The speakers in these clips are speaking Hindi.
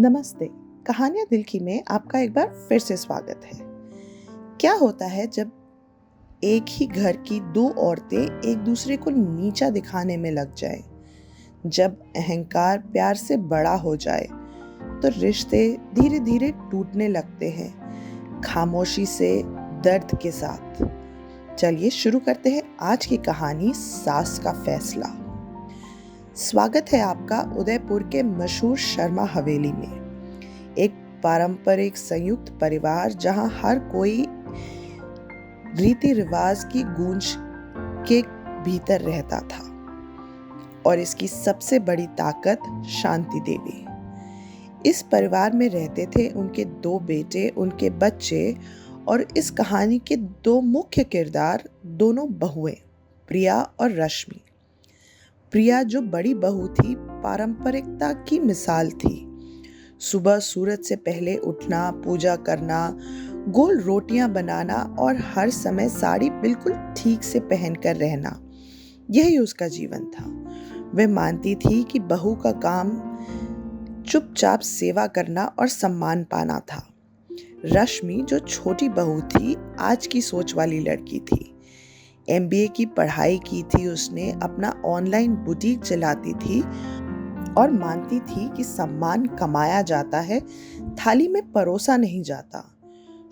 नमस्ते। कहानियाँ दिल की में आपका एक बार फिर से स्वागत है। क्या होता है जब एक ही घर की दो औरतें एक दूसरे को नीचा दिखाने में लग जाएं, जब अहंकार प्यार से बड़ा हो जाए तो रिश्ते धीरे धीरे टूटने लगते हैं, खामोशी से, दर्द के साथ। चलिए शुरू करते हैं आज की कहानी, सास का फैसला। स्वागत है आपका उदयपुर के मशहूर शर्मा हवेली में। एक पारंपरिक संयुक्त परिवार जहां हर कोई रीति रिवाज की गूंज के भीतर रहता था, और इसकी सबसे बड़ी ताकत शांति देवी। इस परिवार में रहते थे उनके दो बेटे, उनके बच्चे, और इस कहानी के दो मुख्य किरदार, दोनों बहुएं, प्रिया और रश्मि। प्रिया जो बड़ी बहू थी, पारंपरिकता की मिसाल थी। सुबह सूरज से पहले उठना, पूजा करना, गोल रोटियां बनाना और हर समय साड़ी बिल्कुल ठीक से पहनकर रहना, यही उसका जीवन था। वह मानती थी कि बहू का काम चुपचाप सेवा करना और सम्मान पाना था। रश्मि जो छोटी बहू थी, आज की सोच वाली लड़की थी। MBA की पढ़ाई की थी उसने, अपना ऑनलाइन बुटीक चलाती थी और मानती थी कि सम्मान कमाया जाता है, थाली में परोसा नहीं जाता।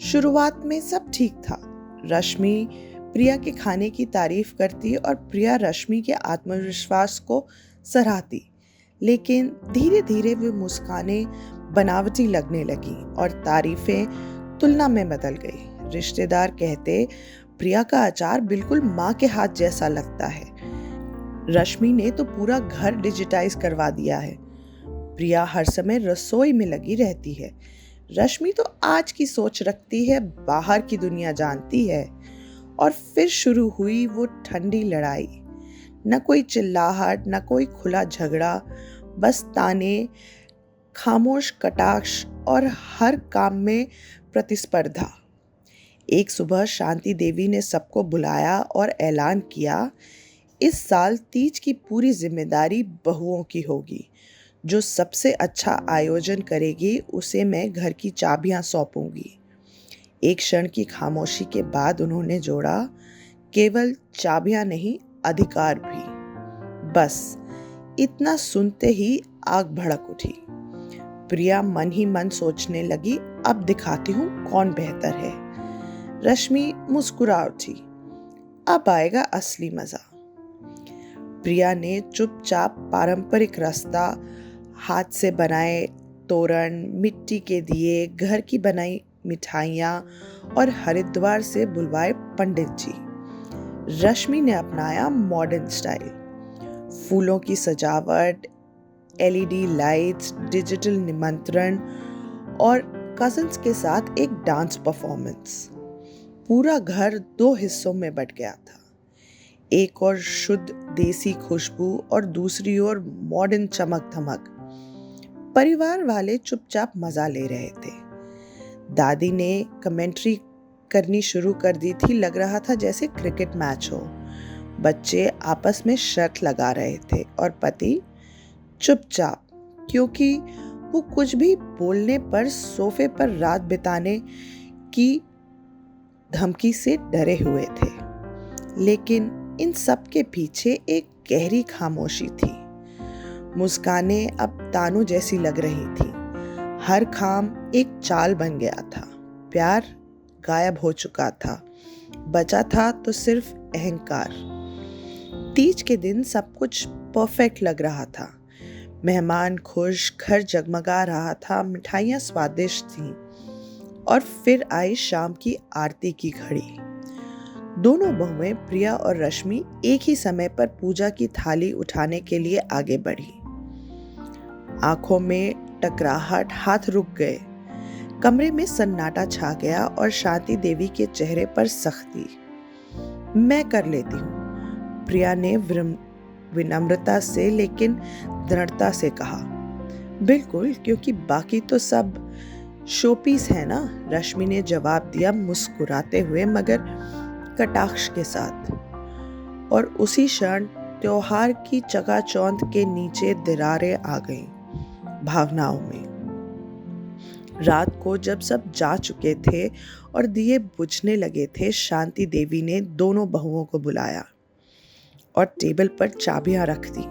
शुरुआत में सब ठीक था। रश्मि प्रिया के खाने की तारीफ करती और प्रिया रश्मि के आत्मविश्वास को सराहती, लेकिन धीरे धीरे वे मुस्कानें बनावटी लगने लगी और तारीफें तुलना में बदल गई। रिश्तेदार कहते, प्रिया का अचार बिल्कुल माँ के हाथ जैसा लगता है। रश्मि ने तो पूरा घर डिजिटाइज करवा दिया है। प्रिया हर समय रसोई में लगी रहती है। रश्मि तो आज की सोच रखती है, बाहर की दुनिया जानती है। और फिर शुरू हुई वो ठंडी लड़ाई। न कोई चिल्लाहट, न कोई खुला झगड़ा, बस ताने, खामोश कटाक्ष और हर काम में प्रतिस्पर्धा। एक सुबह शांति देवी ने सबको बुलाया और ऐलान किया, इस साल तीज की पूरी जिम्मेदारी बहुओं की होगी। जो सबसे अच्छा आयोजन करेगी उसे मैं घर की चाबियां सौंपूंगी। एक क्षण की खामोशी के बाद उन्होंने जोड़ा, केवल चाबियां नहीं, अधिकार भी। बस इतना सुनते ही आग भड़क उठी। प्रिया मन ही मन सोचने लगी, अब दिखाती हूँ कौन बेहतर है। रश्मि मुस्कुरा उठी, अब आएगा असली मजा। प्रिया ने चुपचाप पारंपरिक रास्ता, हाथ से बनाए तोरण, मिट्टी के दिए, घर की बनाई मिठाइयाँ और हरिद्वार से बुलवाए पंडित जी। रश्मि ने अपनाया मॉडर्न स्टाइल, फूलों की सजावट, LED लाइट्स, डिजिटल निमंत्रण और कजिन्स के साथ एक डांस परफॉर्मेंस। पूरा घर दो हिस्सों में बट गया था। एक और शुद्ध देसी खुशबू और दूसरी ओर मॉडर्न चमक धमक। परिवार वाले चुपचाप मजा ले रहे थे। दादी ने कमेंट्री करनी शुरू कर दी थी, लग रहा था जैसे क्रिकेट मैच हो। बच्चे आपस में शर्त लगा रहे थे और पति चुपचाप, क्योंकि वो कुछ भी बोलने पर सोफे पर रात बिताने की धमकी से डरे हुए थे। लेकिन इन सब के पीछे एक गहरी खामोशी थी। मुस्कानें अब तानों जैसी लग रही थी। हर काम एक चाल बन गया था। प्यार गायब हो चुका था। बचा था तो सिर्फ अहंकार। तीज के दिन सब कुछ परफेक्ट लग रहा था। मेहमान खुश, घर जगमगा रहा था, मिठाइयाँ स्वादिष्ट थीं। और फिर आई शाम की आरती की घड़ी। दोनों बहुएं प्रिया और रश्मि एक ही समय पर पूजा की थाली उठाने के लिए आगे बढ़ी। आंखों में टकराहट, हाथ रुक गए। कमरे में सन्नाटा छा गया और शांति देवी के चेहरे पर सख्ती। मैं कर लेती हूँ, प्रिया ने विनम्रता से लेकिन दृढ़ता से कहा। बिल्कुल, क्योंकि बाकी तो सब शोपीस है ना, रश्मि ने जवाब दिया, मुस्कुराते हुए मगर कटाक्ष के साथ। और उसी क्षण त्योहार की चकाचौंध के नीचे दरारें आ गईं, भावनाओं में। रात को जब सब जा चुके थे और दिए बुझने लगे थे, शांति देवी ने दोनों बहुओं को बुलाया और टेबल पर चाबियां रख दी।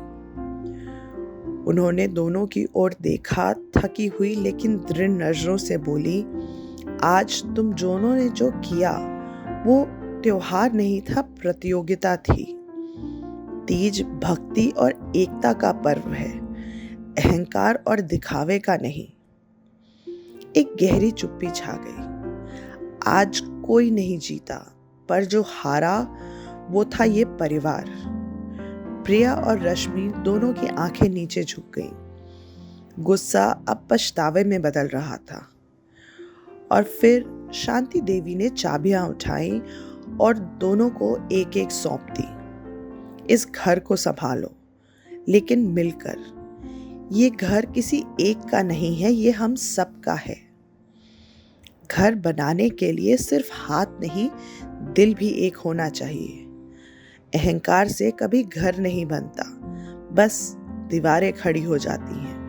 उन्होंने दोनों की ओर देखा, थकी हुई लेकिन दृढ़ नजरों से बोली, आज तुम दोनों ने जो किया वो त्योहार नहीं था, प्रतियोगिता थी। तीज भक्ति और एकता का पर्व है, अहंकार और दिखावे का नहीं। एक गहरी चुप्पी छा गई। आज कोई नहीं जीता, पर जो हारा वो था ये परिवार। प्रिया और रश्मि दोनों की आंखें नीचे झुक गईं। गुस्सा अब पछतावे में बदल रहा था। और फिर शांति देवी ने चाबियां उठाई और दोनों को एक एक सौंप दी। इस घर को संभालो, लेकिन मिलकर। ये घर किसी एक का नहीं है, ये हम सबका है। घर बनाने के लिए सिर्फ हाथ नहीं, दिल भी एक होना चाहिए। अहंकार से कभी घर नहीं बनता, बस दीवारें खड़ी हो जाती हैं।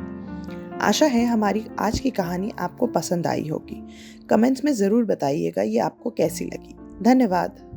आशा है हमारी आज की कहानी आपको पसंद आई होगी। कमेंट्स में ज़रूर बताइएगा ये आपको कैसी लगी। धन्यवाद।